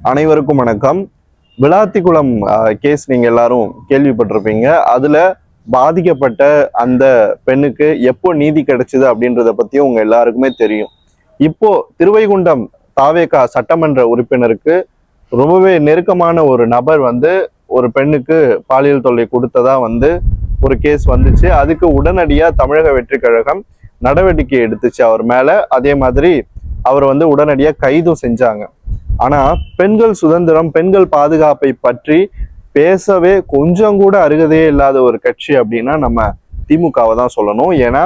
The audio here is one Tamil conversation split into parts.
அனைவருக்கும் வணக்கம். விளாத்திக்குளம் கேஸ் நீங்க எல்லாரும் கேள்விப்பட்டிருப்பீங்க. அதுல பாதிக்கப்பட்ட அந்த பெண்ணுக்கு எப்போ நீதி கிடைச்சது அப்படின்றத பத்தியும் உங்க எல்லாருக்குமே தெரியும். இப்போ திருவைகுண்டம் தாவேகா சட்டமன்ற உறுப்பினருக்கு ரொம்பவே நெருக்கமான ஒரு நபர் ஒரு பெண்ணுக்கு பாலியல் தொல்லை கொடுத்ததா ஒரு கேஸ் வந்துச்சு. அதுக்கு உடனடியா தமிழக வெற்றி கழகம் நடவடிக்கை எடுத்துச்சு அவர் மேல. அதே மாதிரி அவர் உடனடியா கைதும் செஞ்சாங்க. ஆனா பெண்கள் சுதந்திரம், பெண்கள் பாதுகாப்பை பற்றி பேசவே கொஞ்சம் கூட அருகதையே இல்லாத ஒரு கட்சி அப்படின்னா நம்ம திமுகவை தான் சொல்லணும். ஏன்னா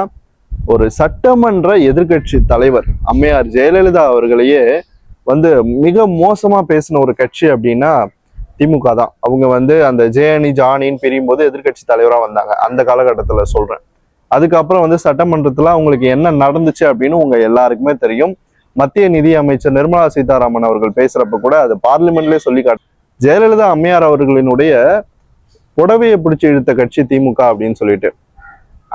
ஒரு சட்டமன்ற எதிர்கட்சி தலைவர் அம்மையார் ஜெயலலிதா அவர்களையே மிக மோசமா பேசின ஒரு கட்சி அப்படின்னா திமுக தான். அவங்க அந்த ஜெயணி ஜானின்னு பிரியும் போது எதிர்கட்சி தலைவரா வந்தாங்க, அந்த காலகட்டத்துல சொல்றேன். அதுக்கப்புறம் சட்டமன்றத்துல அவங்களுக்கு என்ன நடந்துச்சு அப்படின்னு உங்க எல்லாருக்குமே தெரியும். மத்திய நிதி அமைச்சர் நிர்மலா சீதாராமன் அவர்கள் பேசுறப்ப கூட அது பார்லிமெண்ட்லேயே சொல்லி காட்டு, ஜெயலலிதா அம்மையார் அவர்களினுடைய புடவையை பிடிச்சி இழுத்த கட்சி திமுக அப்படின்னு சொல்லிட்டு.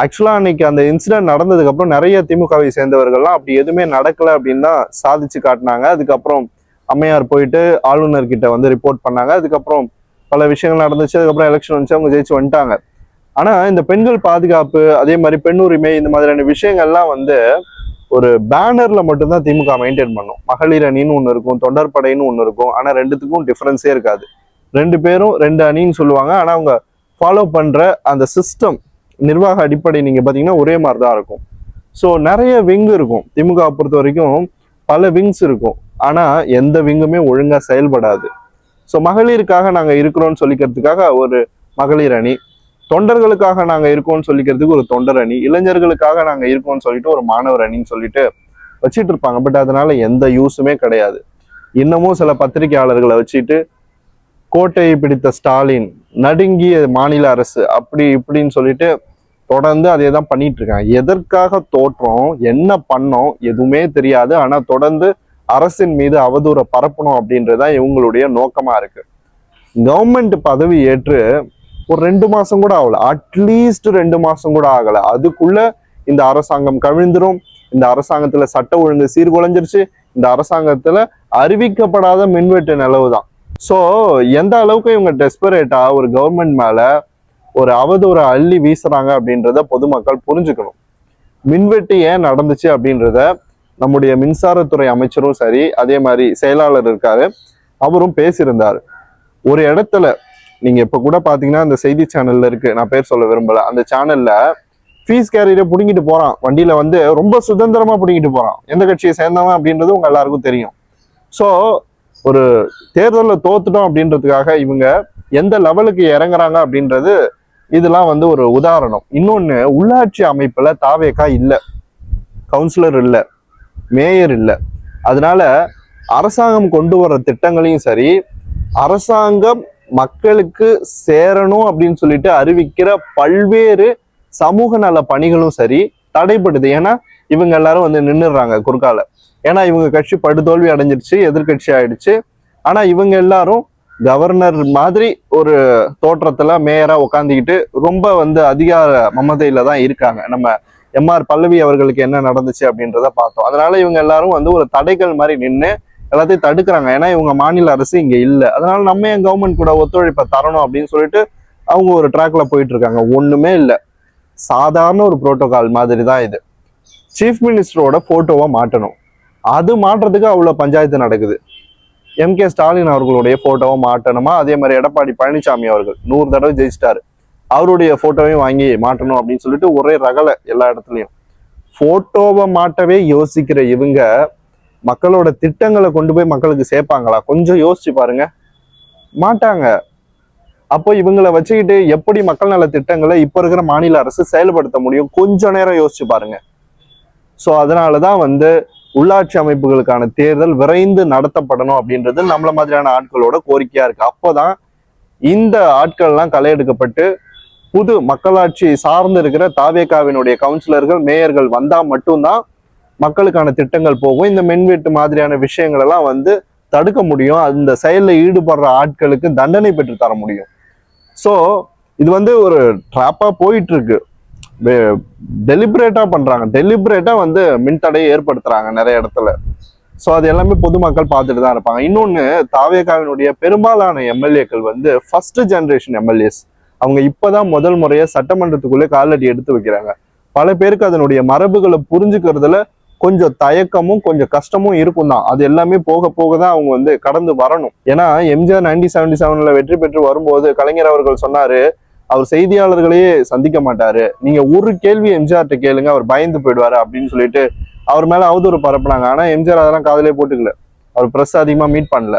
ஆக்சுவலா அன்னைக்கு அந்த இன்சிடென்ட் நடந்ததுக்கு அப்புறம் நிறைய திமுகவை சேர்ந்தவர்கள்லாம் அப்படி எதுவுமே நடக்கல அப்படின்னு தான் சாதிச்சு காட்டினாங்க. அதுக்கப்புறம் அம்மையார் போயிட்டு ஆளுநர் கிட்ட ரிப்போர்ட் பண்ணாங்க. அதுக்கப்புறம் பல விஷயங்கள் நடந்துச்சு. அதுக்கப்புறம் எலெக்ஷன் வந்துச்சு, அவங்க ஜெயிச்சு வந்துட்டாங்க. ஆனா இந்த பெண்கள் பாதுகாப்பு, அதே மாதிரி பெண் உரிமை, இந்த மாதிரியான விஷயங்கள்லாம் ஒரு பேனர்ல மட்டும்தான் திமுக மெயின்டைன் பண்ணும். மகளிர் அணின்னு ஒண்ணு இருக்கும், தொண்டர் படைன்னு ஒண்ணு இருக்கும். ஆனா ரெண்டுத்துக்கும் டிஃபரன்ஸே இருக்காது. ரெண்டு பேரும் ரெண்டு அணின்னு சொல்லுவாங்க. ஆனா அவங்க ஃபாலோ பண்ற அந்த சிஸ்டம், நிர்வாக அடிப்படை நீங்க பாத்தீங்கன்னா ஒரே மாதிரி தான் இருக்கும். ஸோ நிறைய விங் இருக்கும். திமுக பொறுத்த வரைக்கும் பல விங்ஸ் இருக்கும். ஆனா எந்த விங்குமே ஒழுங்கா செயல்படாது. ஸோ மகளிருக்காக நாங்க இருக்கிறோம்னு சொல்லிக்கிறதுக்காக ஒரு மகளிர் அணி, தொண்டர்களுக்காக நாங்க இருக்கோம்னு சொல்லிக்கிறதுக்கு ஒரு தொண்டர் அணி, இளைஞர்களுக்காக நாங்க இருக்கோம்னு சொல்லிட்டு ஒரு மாணவர் அணின்னு சொல்லிட்டு வச்சிட்டு இருப்பாங்க. பட் அதனால எந்த யூஸுமே கிடையாது. இன்னமும் சில பத்திரிகையாளர்களை வச்சுட்டு கோட்டையை பிடித்த ஸ்டாலின், நடுங்கிய மாநில அரசு, அப்படி இப்படின்னு சொல்லிட்டு தொடர்ந்து அதே தான் பண்ணிட்டு இருக்காங்க. எதற்காக தோற்றோம், என்ன பண்ணோம் எதுவுமே தெரியாது. ஆனா தொடர்ந்து அரசின் மீது அவதூறை பரப்பணும் அப்படின்றதான் இவங்களுடைய நோக்கமா இருக்கு. கவர்மெண்ட் பதவி ஏற்று ஒரு 2 மாசம் கூட ஆகல, அட்லீஸ்ட் 2 மாசம் கூட ஆகல. அதுக்குள்ள இந்த அரசாங்கம் கவிழ்ந்துரும். இந்த அரசாங்கத்துல சட்ட ஒழுங்கு சீர்குலைஞ்சிருச்சு. இந்த அரசாங்கத்துல அறிவிக்கப்படாத மின்வெட்டு நிலவு தான். ஸோ எந்த அளவுக்கு இவங்க டெஸ்பரேட்டா ஒரு கவர்மெண்ட் மேல ஒரு அவதூறை அள்ளி வீசுறாங்க அப்படின்றத பொதுமக்கள் புரிஞ்சுக்கணும். மின்வெட்டு ஏன் நடந்துச்சு அப்படின்றத நம்முடைய மின்சாரத்துறை அமைச்சரும் சரி, அதே மாதிரி செயலாளர் இருக்காரு, அவரும் பேசியிருந்தாரு. ஒரு இடத்துல நீங்க இப்ப கூட பாத்தீங்கன்னா அந்த செய்தி சேனல்ல இருக்கு, நான் பேர் சொல்ல விரும்பல, அந்த சேனல்ல ஃபீஸ் கேரியரை புடுங்கிட்டு போறான் வண்டியில, ரொம்ப சுதந்திரமா புடுங்கிட்டு போறான். எந்த கட்சியை சேர்ந்தவன் அப்படின்றது உங்க எல்லாருக்கும் தெரியும். ஸோ ஒரு தேர்தலில் தோத்துட்டோம் அப்படின்றதுக்காக இவங்க எந்த லெவலுக்கு இறங்குறாங்க அப்படின்றது இதெல்லாம் ஒரு உதாரணம். இன்னொன்னு, உள்ளாட்சி அமைப்புல தாவேகா இல்ல, கவுன்சிலர் இல்ல, மேயர் இல்ல. அதனால அரசாங்கம் கொண்டு வர திட்டங்களையும் சரி, அரசாங்கம் மக்களுக்கு சேரணும் அப்படின்னு சொல்லிட்டு அறிவிக்கிற பல்வேறு சமூக நல பணிகளும் சரி தடைப்படுது. ஏன்னா இவங்க எல்லாரும் நின்றுடுறாங்க குறுக்கால. ஏன்னா இவங்க கட்சி படுதோல்வி அடைஞ்சிருச்சு, எதிர்கட்சி ஆயிடுச்சு. ஆனா இவங்க எல்லாரும் கவர்னர் மாதிரி ஒரு தோற்றத்துல மேயரா உட்காந்துக்கிட்டு ரொம்ப அதிகார மமதையில தான் இருக்காங்க. நம்ம எம்ஆர் பல்லவி அவர்களுக்கு என்ன நடந்துச்சு அப்படின்றத பார்த்தோம். அதனால இவங்க எல்லாரும் ஒரு தடைகள் மாதிரி நின்று எல்லாத்தையும் தடுக்கிறாங்க. ஏன்னா இவங்க மாநில அரசு இங்க இல்லை. அதனால நம்ம என் கவர்மெண்ட் கூட ஒத்துழைப்பை தரணும் அப்படின்னு சொல்லிட்டு அவங்க ஒரு ட்ராக்ல போயிட்டு இருக்காங்க. ஒண்ணுமே இல்லை, சாதாரண ஒரு புரோட்டோகால் மாதிரி தான் இது. சீஃப் மினிஸ்டரோட போட்டோவை மாட்டணும், அது மாற்றத்துக்கு அவ்வளவு பஞ்சாயத்து நடக்குது. எம்.கே. ஸ்டாலின் அவர்களுடைய போட்டோவை மாட்டணுமா, அதே மாதிரி எடப்பாடி பழனிசாமி அவர்கள் 100 தடவை ஜெயிச்சிட்டாரு, அவருடைய போட்டோவையும் வாங்கி மாட்டணும் அப்படின்னு சொல்லிட்டு ஒரே ரகலை எல்லா இடத்துலையும். போட்டோவை மாட்டவே யோசிக்கிற இவங்க மக்களோட திட்டங்களை கொண்டு போய் மக்களுக்கு சேர்ப்பாங்களா? கொஞ்சம் யோசிச்சு பாருங்க, மாட்டாங்க. அப்போ இவங்களை வச்சுக்கிட்டு எப்படி மக்கள் நல திட்டங்களை இப்ப இருக்கிற மாநில அரசு செயல்படுத்த முடியும்? கொஞ்ச நேரம் யோசிச்சு பாருங்க. ஸோ அதனாலதான் உள்ளாட்சி அமைப்புகளுக்கான தேர்தல் விரைந்து நடத்தப்படணும் அப்படின்றது நம்மள மாதிரியான ஆட்களோட கோரிக்கையா இருக்கு. அப்போதான் இந்த ஆட்கள்லாம் களை எடுக்கப்பட்டு புது மக்களாட்சி சார்ந்து இருக்கிற தாவேகாவினுடைய கவுன்சிலர்கள், மேயர்கள் வந்தா மட்டும்தான் மக்களுக்கான திட்டங்கள் போகும். இந்த மின்வெட்டு மாதிரியான விஷயங்கள் எல்லாம் தடுக்க முடியும். அந்த செயலில் ஈடுபடுற ஆட்களுக்கு தண்டனை பெற்று தர முடியும். ஸோ இது ஒரு ட்ராப்பா போயிட்டு இருக்கு. டெலிபரேட்டா பண்றாங்க, டெலிபரேட்டா மின்தடையை ஏற்படுத்துறாங்க நிறைய இடத்துல. ஸோ அது எல்லாமே பொதுமக்கள் பார்த்துட்டு தான் இருப்பாங்க. இன்னொன்னு, தாவேகாவினுடைய பெரும்பாலான எம்எல்ஏக்கள் வந்து ஃபர்ஸ்ட் ஜெனரேஷன் எம்எல்ஏஸ். அவங்க இப்பதான் முதல் முறையா சட்டமன்றத்துக்குள்ளே காலடி எடுத்து வைக்கிறாங்க. பல பேருக்கு அதனுடைய மரபுகளை புரிஞ்சுக்கிறதுல கொஞ்சம் தயக்கமும் கொஞ்சம் கஷ்டமும் இருக்கும் தான். அது எல்லாமே போக போக தான் அவங்க வந்து கடந்து வரணும். ஏன்னா எம்ஜிஆர் 1977 வெற்றி பெற்று வரும்போது கலைஞர் அவர்கள் சொன்னாரு, அவர் செய்தியாளர்களையே சந்திக்க மாட்டாரு, நீங்க ஒரு கேள்வி எம்ஜிஆர்ட்ட கேளுங்க, அவர் பயந்து போயிடுவாரு அப்படின்னு சொல்லிட்டு அவர் மேல அவதூறு பரப்புனாங்க. ஆனா எம்ஜிஆர் அதெல்லாம் காதலே போட்டுக்கல. அவர் பிரஸ் அதிகமா மீட் பண்ணல.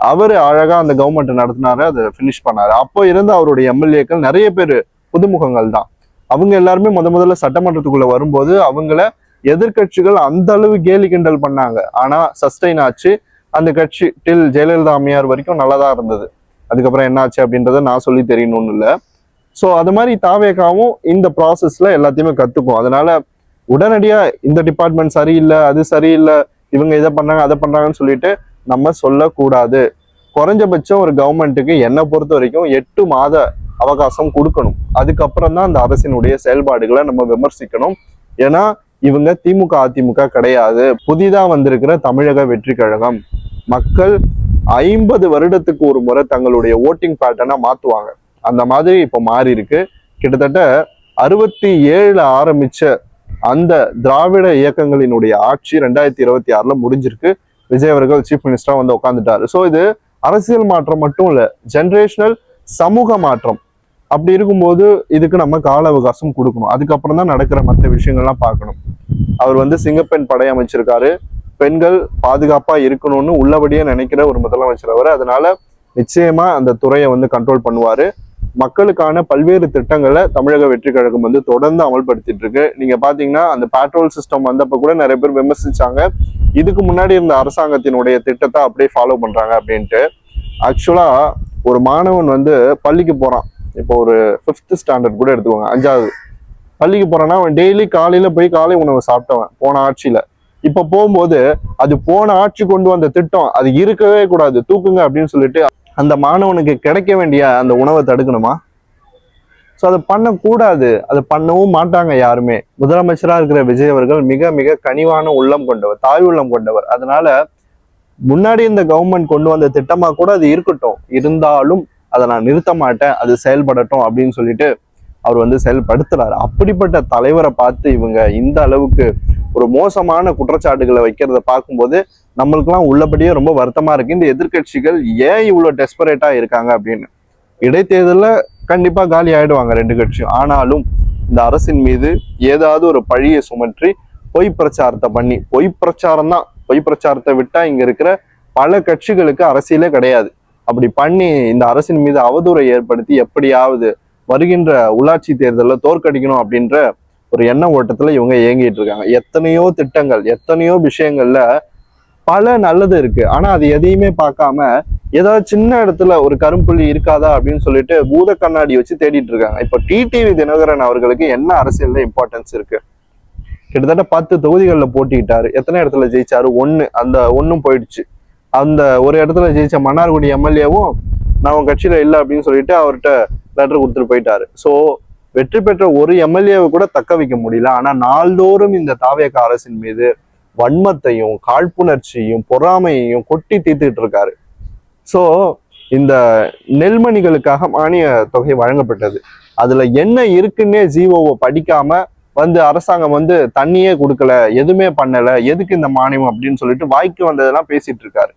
அவரு அழகா அந்த கவர்மெண்ட் நடத்தினாரு, அதை பினிஷ் பண்ணாரு. அப்போ இருந்த அவருடைய எம்எல்ஏக்கள் நிறைய பேர் புதுமுகங்கள் தான். அவங்க எல்லாருமே முதல்ல சட்டமன்றத்துக்குள்ள வரும்போது அவங்கள எதிர்கட்சிகள் அந்த அளவு கேலி கிண்டல் பண்ணாங்க. ஆனா சஸ்டைன் ஆச்சு அந்த கட்சி டில் ஜெயலலிதா அம்மையார் வரைக்கும் நல்லாதான் இருந்தது. அதுக்கப்புறம் என்ன ஆச்சு அப்படின்றத நான் சொல்லி தெரியணும்னு இல்லை. ஸோ அது மாதிரி தாவேகாவும் இந்த ப்ராசஸ்ல எல்லாத்தையுமே கத்துக்கும். அதனால உடனடியா இந்த டிபார்ட்மெண்ட் சரியில்லை, அது சரியில்லை, இவங்க இதை பண்ணாங்க அதை பண்றாங்கன்னு சொல்லிட்டு நம்ம சொல்லக்கூடாது. குறைஞ்சபட்சம் ஒரு கவர்மெண்ட்டுக்கு என்னை பொறுத்த வரைக்கும் 8 மாத அவகாசம் கொடுக்கணும். அதுக்கப்புறம் தான் அந்த அரசினுடைய செயல்பாடுகளை நம்ம விமர்சிக்கணும். ஏன்னா இவங்க திமுக அதிமுக கிடையாது, புதிதா வந்திருக்கிற தமிழக வெற்றி கழகம். மக்கள் 50 வருடத்துக்கு ஒரு முறை தங்களுடைய ஓட்டிங் பேட்டர்னை மாத்துவாங்க. அந்த மாதிரி இப்ப மாறி இருக்கு. கிட்டத்தட்ட 67 ஆரம்பிச்ச அந்த திராவிட இயக்கங்களினுடைய ஆட்சி 2026 முடிஞ்சிருக்கு. விஜய் அவர்கள் சீஃப் மினிஸ்டரா வந்து உட்காந்துட்டாரு. ஸோ இது அரசியல் மாற்றம் மட்டும் இல்ல, ஜெனரேஷனல் சமூக மாற்றம். அப்படி இருக்கும்போது இதுக்கு நம்ம கால அவகாசம் கொடுக்கணும். அதுக்கப்புறம் தான் நடக்கிற மற்ற விஷயங்கள்லாம் பார்க்கணும். அவர் வந்து சிங்கப்பெண் படை அமைச்சிருக்காரு. பெண்கள் பாதுகாப்பா இருக்கணும்னு உள்ளபடியே நினைக்கிற ஒரு முதலமைச்சர் அவர். அதனால நிச்சயமா அந்த துறையை வந்து கண்ட்ரோல் பண்ணுவாரு. மக்களுக்கான பல்வேறு திட்டங்களை தமிழக வெற்றி கழகம் வந்து தொடர்ந்து அமல்படுத்திட்டு இருக்கு. நீங்க பாத்தீங்கன்னா அந்த பெட்ரோல் சிஸ்டம் வந்தப்ப கூட நிறைய பேர் விமர்சிச்சாங்க, இதுக்கு முன்னாடி இருந்த அரசாங்கத்தினுடைய திட்டத்தை அப்படியே ஃபாலோ பண்றாங்க அப்படின்ட்டு. ஆக்சுவலா ஒரு மாணவன் வந்து பள்ளிக்கு போறான், இப்போ ஒரு 5th ஸ்டாண்டர்ட் கூட எடுத்துக்கோங்க, 5வது பள்ளிக்கு போறான்னா அவன் டெய்லி காலையில போய் காலை உணவு சாப்பிட்டவன் போன ஆட்சியில. இப்ப போகும்போது அது போன ஆட்சி கொண்டு வந்த திட்டம், அது இருக்கவே கூடாது, தூக்குங்க அப்படின்னு சொல்லிட்டு அந்த மாணவனுக்கு கிடைக்க வேண்டிய அந்த உணவை தடுக்கணுமா? ஸோ அதை பண்ணக்கூடாது, அதை பண்ணவும் மாட்டாங்க யாருமே. முதலமைச்சராக இருக்கிற விஜய் அவர்கள் மிக மிக கனிவான உள்ளம் கொண்டவர், தாய் உள்ளம் கொண்டவர். அதனால முன்னாடி இந்த கவர்மெண்ட் கொண்டு வந்த திட்டமா கூட அது இருக்கட்டும், இருந்தாலும் அதை நான் நிறுத்த மாட்டேன், அது செயல்படட்டும் அப்படின்னு சொல்லிட்டு அவர் வந்து செயல்படுத்துறாரு. அப்படிப்பட்ட தலைவரை பார்த்து இவங்க இந்த அளவுக்கு ஒரு மோசமான குற்றச்சாட்டுகளை வைக்கிறத பார்க்கும்போது நம்மளுக்கெல்லாம் உள்ளபடியே ரொம்ப வருத்தமா இருக்கு. இந்த எதிர்கட்சிகள் ஏன் இவ்வளவு டெஸ்பரேட்டா இருக்காங்க அப்படின்னு. இடைத்தேர்தலில் கண்டிப்பா காலி ஆயிடுவாங்க 2 கட்சியும். ஆனாலும் இந்த அரசின் மீது ஏதாவது ஒரு பழியை சுமற்றி பொய் பிரச்சாரத்தை பண்ணி, பொய் பிரச்சாரம் தான், பொய் பிரச்சாரத்தை விட்டா இங்க இருக்கிற பல கட்சிகளுக்கு அரசியலே கிடையாது. அப்படி பண்ணி இந்த அரசின் மீது அவதூறை ஏற்படுத்தி எப்படியாவது வருகின்ற உள்ளாட்சி தேர்தலில் தோற்கடிக்கணும் அப்படின்ற ஒரு எண்ண ஓட்டத்துல இவங்க இயங்கிட்டு இருக்காங்க. எத்தனையோ திட்டங்கள், எத்தனையோ விஷயங்கள்ல பல நல்லது இருக்கு, ஆனா அது எதையுமே பார்க்காம ஏதாவது சின்ன இடத்துல ஒரு கரும்புள்ளி இருக்காதா அப்படின்னு சொல்லிட்டு பூத கண்ணாடி வச்சு தேடிட்டு இருக்காங்க. இப்போ டிடிவி தினகரன் அவர்களுக்கு என்ன அரசியல்ல இம்பார்ட்டன்ஸ் இருக்கு? கிட்டத்தட்ட 10 தொகுதிகளில் போட்டிக்கிட்டாரு. எத்தனை இடத்துல ஜெயிச்சாரு? 1. அந்த 1ம் போயிடுச்சு. அந்த ஒரு இடத்துல ஜெயிச்ச மன்னார்குடி எம்எல்ஏவும் நான் உன் கட்சியில இல்லை அப்படின்னு சொல்லிட்டு அவர்கிட்ட லெட்டர் கொடுத்துட்டு போயிட்டாரு. ஸோ வெற்றி பெற்ற ஒரு எம்எல்ஏவை கூட தக்க வைக்க முடியல. ஆனா நாள்தோறும் இந்த தாவேக அரசின் மீது வன்மத்தையும் காழ்ப்புணர்ச்சியும் பொறாமையையும் கொட்டி தீர்த்துக்கிட்டு இருக்காரு. ஸோ இந்த நெல்மணிகளுக்காக மானிய தொகை வழங்கப்பட்டது. அதுல என்ன இருக்குன்னே ஜிஓவை படிக்காம வந்து அரசாங்கம் வந்து தண்ணியே கொடுக்கல, எதுவுமே பண்ணல, எதுக்கு இந்த மானியம் அப்படின்னு சொல்லிட்டு வாய்க்கு வந்ததெல்லாம் பேசிட்டு இருக்காரு.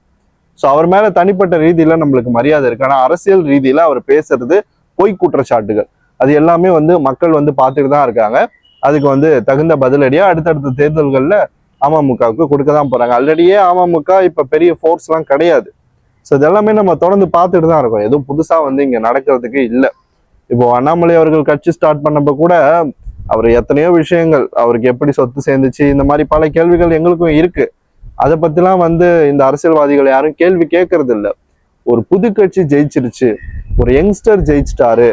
ஸோ அவர் மேல தனிப்பட்ட ரீதியில நம்மளுக்கு மரியாதை இருக்கு. ஆனா அரசியல் ரீதியில அவர் பேசுறது பொய் குற்றச்சாட்டுகள், அது எல்லாமே வந்து மக்கள் வந்து பார்த்துட்டு தான் இருக்காங்க. அதுக்கு வந்து தகுந்த பதிலடியா அடுத்தடுத்த தேர்தல்கள்ல அமமுகவுக்கு கொடுக்க தான் போறாங்க. ஆல்ரெடியே அமமுக இப்ப பெரிய ஃபோர்ஸ் எல்லாம் கிடையாது. ஸோ இதெல்லாமே நம்ம தொடர்ந்து பார்த்துட்டு தான் இருக்கோம். எதுவும் புதுசா வந்து இங்க நடக்கிறதுக்கு இல்லை. இப்போ அண்ணாமலை அவர்கள் கட்சி ஸ்டார்ட் பண்ணப்ப கூட அவர் எத்தனையோ விஷயங்கள், அவருக்கு எப்படி சொத்து சேர்ந்துச்சு, இந்த மாதிரி பல கேள்விகள் எங்களுக்கும் இருக்கு. அதை பத்திலாம் வந்து இந்த அரசியல்வாதிகள் யாரும் கேள்வி கேட்கறது இல்லை. ஒரு புது கட்சி ஜெயிச்சிருச்சு, ஒரு யங்ஸ்டர் ஜெயிச்சிட்டாரு,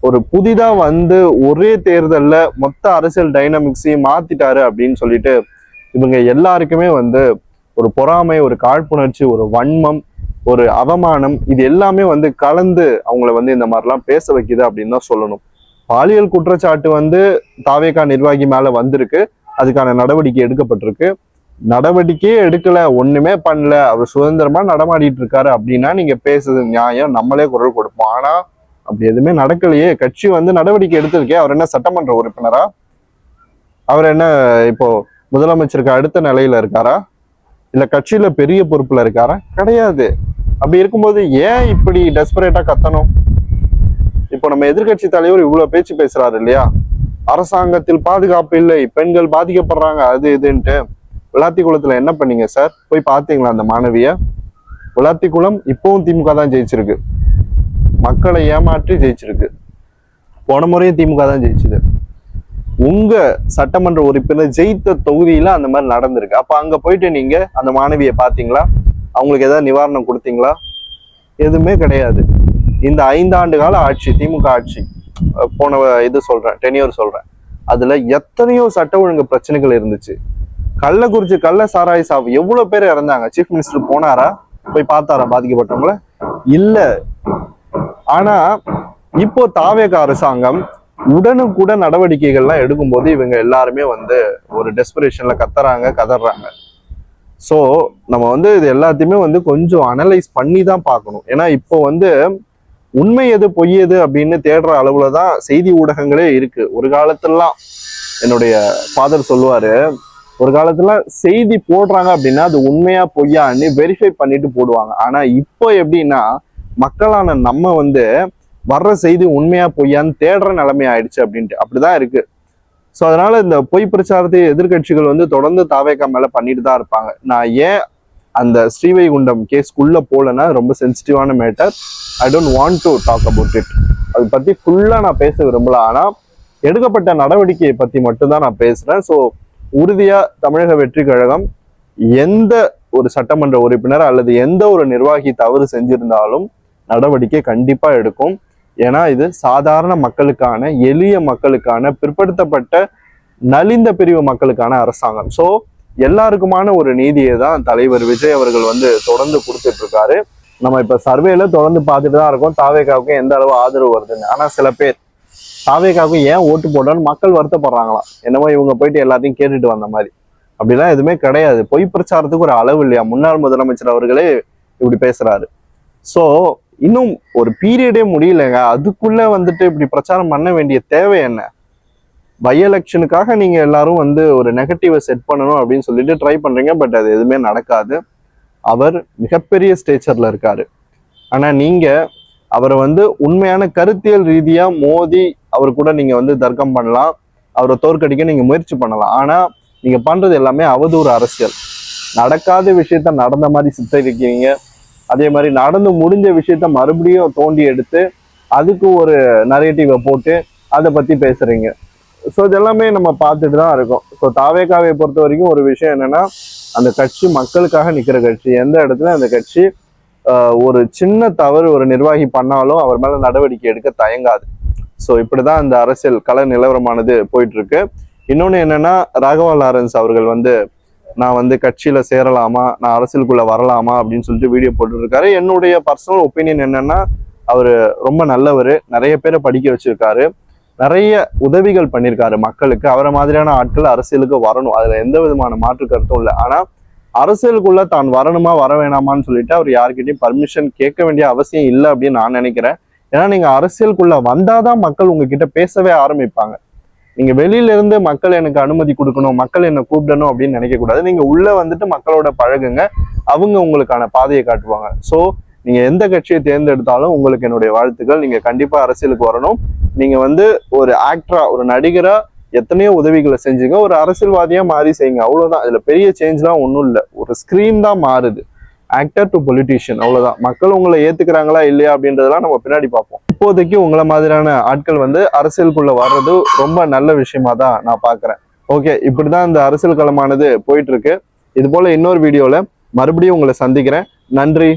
ஒரு புதிதா வந்து ஒரே தேர்தல்ல மொத்த அரசியல் டைனமிக்ஸையும் மாத்திட்டாரு அப்படின்னு சொல்லிட்டு இவங்க எல்லாருக்குமே வந்து ஒரு பொறாமை, ஒரு காழ்ப்புணர்ச்சி, ஒரு வன்மம், ஒரு அவமானம், இது எல்லாமே வந்து கலந்து அவங்கள வந்து இந்த மாதிரிலாம் பேச வைக்குது அப்படின்னு தான் சொல்லணும். பாலியல் குற்றச்சாட்டு வந்து தாவேகா நிர்வாகி மேல வந்திருக்கு, அதுக்கான நடவடிக்கை எடுக்கப்பட்டிருக்கு. நடவடிக்கையே எடுக்கல, ஒண்ணுமே பண்ணல, அவர் சுதந்திரமா நடமாடிட்டு இருக்காரு அப்படின்னா நீங்க பேசுறது நியாயம், நம்மளே குரல் கொடுப்போம். ஆனா அப்படி எதுவுமே நடக்கலையே. கட்சி வந்து நடவடிக்கை எடுத்திருக்கே, அவர் என்ன சட்டமன்ற உறுப்பினரா? அவர் என்ன இப்போ முதலமைச்சருக்கு அடுத்த நிலையில இருக்காரா? இல்ல கட்சியில பெரிய பொறுப்புல இருக்காரா? கிடையாது. அப்படி இருக்கும்போது ஏன் இப்படி டெஸ்பரேட்டா கத்தணும்? இப்போ நம்ம எதிர்கட்சி தலைவர் இவ்வளவு பேச்சு பேசுறாரு இல்லையா, அரசாங்கத்தில் பாதுகாப்பு இல்லை, பெண்கள் பாதிக்கப்படுறாங்க, அது இதுன்ட்டு. விளாத்திக்குளத்துல என்ன பண்ணீங்க சார்? போய் பாத்தீங்களா அந்த மாணவிய? விளாத்திக்குளம் இப்பவும் திமுக தான் ஜெயிச்சிருக்கு, மக்களை ஏமாற்றி ஜெயிச்சிருக்கு. போன முறையும் திமுக தான் ஜெயிச்சுது. உங்க சட்டமன்ற உறுப்பினர் ஜெயித்த தொகுதியில அந்த மாதிரி நடந்திருக்கு. அப்ப அங்க போயிட்டு நீங்க அந்த மாணவியை பாத்தீங்களா? அவங்களுக்கு ஏதாவது நிவாரணம் கொடுத்தீங்களா? எதுவுமே கிடையாது. இந்த 5 ஆண்டு கால ஆட்சி, திமுக ஆட்சி, போன இது சொல்றேன், டென்யூர் சொல்றேன், அதுல எத்தனையோ சட்ட ஒழுங்கு பிரச்சனைகள் இருந்துச்சு. கள்ளக்குறிச்சி கள்ள சாராய சாவு எவ்வளவு பேர் இறந்தாங்க. சீஃப் மினிஸ்டர் போனாரா? போய் பார்த்தாரா பாதிக்கப்பட்டவங்கள? இல்ல. ஆனா இப்போ தாவேக அரசாங்கம் உடனுக்குடன் நடவடிக்கைகள்லாம் எடுக்கும்போது இவங்க எல்லாருமே வந்து ஒரு டெஸ்பரேஷன்ல கதறாங்க. ஸோ நம்ம வந்து இது எல்லாத்தையுமே வந்து கொஞ்சம் அனலைஸ் பண்ணி தான் பார்க்கணும். ஏன்னா இப்போ வந்து உண்மை எது பொய் எது அப்படின்னு தேடுற அளவுல தான் செய்தி ஊடகங்களே இருக்கு. ஒரு காலத்துலலாம் என்னுடைய ஃபாதர் சொல்லுவாரு, ஒரு காலத்துல செய்தி போடுறாங்க அப்படின்னா அது உண்மையா பொய்யான்னு வெரிஃபை பண்ணிட்டு போடுவாங்க. ஆனா இப்போ எப்படின்னா மக்களான நம்ம வந்து வர்ற செய்தி உண்மையா பொய்யான்னு தேடுற நிலைமை ஆயிடுச்சு அப்படின்ட்டு. அப்படிதான் இருக்கு. ஸோ அதனால இந்த பொய் பிரச்சாரத்தை எதிர்கட்சிகள் வந்து தொடர்ந்து தாவேகா மேல பண்ணிட்டு தான் இருப்பாங்க. நான் ஏன் அந்த ஸ்ரீவைகுண்டம் கேஸ்க்குள்ள போலன்னா, ரொம்ப சென்சிட்டிவான matter. I don't want to talk about it. அதை பத்தி ஃபுல்லா நான் பேச விரும்பல. ஆனா எடுக்கப்பட்ட நடவடிக்கையை பத்தி மட்டும்தான் நான் பேசுறேன். ஸோ உறுதியா தமிழக வெற்றி கழகம் எந்த ஒரு சட்டமன்ற உறுப்பினர் அல்லது எந்த ஒரு நிர்வாகி தவறு செஞ்சிருந்தாலும் நடவடிக்கை கண்டிப்பா எடுக்கும். ஏன்னா இது சாதாரண மக்களுக்கான, எளிய மக்களுக்கான, பிற்படுத்தப்பட்ட நலிந்த பிரிவு மக்களுக்கான அரசாங்கம். ஸோ எல்லாருக்குமான ஒரு நீதியை தான் தலைவர் விஜய் அவர்கள் வந்து தொடர்ந்து கொடுத்துட்டு இருக்காரு. நம்ம இப்ப சர்வேல தொடர்ந்து பார்த்துட்டு தான் இருக்கோம் தாவேகாவுக்கு எந்த அளவு ஆதரவு வருதுன்னு. ஆனா சில பேர் தாவேகாவுக்கு ஏன் ஓட்டு போடணும்னு மக்கள் வருத்தப்படுறாங்களாம். என்னமோ இவங்க போயிட்டு எல்லாத்தையும் கேட்டுட்டு வந்த மாதிரி. அப்படிலாம் எதுவுமே கிடையாது. பொய் பிரச்சாரத்துக்கு ஒரு அளவு இல்லையா? முன்னாள் முதலமைச்சர் அவர்களே இப்படி பேசுறாரு. ஸோ இன்னும் ஒரு பீரியடே முடியலைங்க, அதுக்குள்ள வந்துட்டு இப்படி பிரச்சாரம் பண்ண வேண்டிய தேவை என்ன? பை எலெக்ஷனுக்காக நீங்க எல்லாரும் வந்து ஒரு நெகட்டிவை செட் பண்ணணும் அப்படின்னு சொல்லிட்டு ட்ரை பண்றீங்க. பட் அது எதுவுமே நடக்காது. அவர் மிகப்பெரிய ஸ்டேச்சர்ல இருக்காரு. ஆனா நீங்க அவரை வந்து உண்மையான கருத்தியல் ரீதியா மோதி அவர் கூட நீங்க வந்து தர்க்கம் பண்ணலாம், அவரை தோற்கடிக்க நீங்க முயற்சி பண்ணலாம். ஆனா நீங்க பண்றது எல்லாமே அவதூறு அரசியல். நடக்காத விஷயத்த நடந்த மாதிரி சித்தரிக்கிறீங்க. அதே மாதிரி நடந்து முடிஞ்ச விஷயத்த மறுபடியும் தோண்டி எடுத்து அதுக்கு ஒரு நரேட்டிவை போட்டு அதை பத்தி பேசுறீங்க. ஸோ இதெல்லாமே நம்ம பார்த்துட்டு தான் இருக்கோம். ஸோ தாவேகாவை பொறுத்த வரைக்கும் ஒரு விஷயம் என்னன்னா, அந்த கட்சி மக்களுக்காக நிற்கிற கட்சி. எந்த இடத்துல அந்த கட்சி ஒரு சின்ன தவறு ஒரு நிர்வாகி பண்ணாலும் அவர் மேல நடவடிக்கை எடுக்க தயங்காது. ஸோ இப்படிதான் இந்த அரசியல் கள நிலவரமானது போயிட்டு இருக்கு. இன்னொன்னு என்னன்னா, ராகவா லாரன்ஸ் அவர்கள் வந்து நான் வந்து கட்சியில சேரலாமா, நான் அரசியலுக்குள்ள வரலாமா அப்படின்னு சொல்லிட்டு வீடியோ போட்டுருக்காரு. என்னுடைய பர்சனல் ஒப்பீனியன் என்னன்னா, அவரு ரொம்ப நல்லவர், நிறைய பேரை படிக்க வச்சிருக்காரு, நிறைய உதவிகள் பண்ணியிருக்காரு மக்களுக்கு. அவரை மாதிரியான ஆட்கள் அரசியலுக்கு வரணும், அதுல எந்த விதமான மாற்று கருத்தும் இல்லை. ஆனா அரசியலுக்குள்ள தான் வரணுமா வர வேணாமான்னு சொல்லிட்டு அவர் யாருக்கிட்டையும் பர்மிஷன் கேட்க வேண்டிய அவசியம் இல்லை அப்படின்னு நான் நினைக்கிறேன். ஏன்னா நீங்க அரசியலுக்குள்ள வந்தாதான் மக்கள் உங்ககிட்ட பேசவே ஆரம்பிப்பாங்க. நீங்க வெளியில இருந்து மக்கள் எனக்கு அனுமதி கொடுக்கணும், மக்கள் என்னை கூப்பிடணும் அப்படின்னு நினைக்க கூடாது. நீங்க உள்ள வந்துட்டு மக்களோட பழகுங்க, அவங்க உங்களுக்கான பாதையை காட்டுவாங்க. ஸோ நீங்க எந்த கட்சியை தேர்ந்தெடுத்தாலும் உங்களுக்கு என்னுடைய வாழ்த்துக்கள். நீங்க கண்டிப்பா அரசியலுக்கு வரணும். நீங்க வந்து ஒரு ஆக்டரா, ஒரு நடிகரா எத்தனையோ உதவிகளை செஞ்சுங்க, ஒரு அரசியல்வாதியா மாறி செய்யுங்க, அவ்வளவுதான். இதுல பெரிய சேஞ்ச்லாம் ஒன்றும் இல்லை. ஒரு ஸ்கிரீன் தான் மாறுது, ஆக்டர் டு பொலிட்டீஷியன், அவ்வளவுதான். மக்கள் உங்களை ஏத்துக்கிறாங்களா இல்லையா அப்படின்றதெல்லாம் நம்ம பின்னாடி பார்ப்போம். இப்போதைக்கு உங்களை மாதிரியான ஆட்கள் வந்து அரசியலுக்குள்ள வர்றது ரொம்ப நல்ல விஷயமா தான் நான் பாக்குறேன். ஓகே, இப்படிதான் இந்த அரசியல் களமானது போயிட்டு இருக்கு. இது போல இன்னொரு வீடியோல மறுபடியும் உங்களை சந்திக்கிறேன். நன்றி.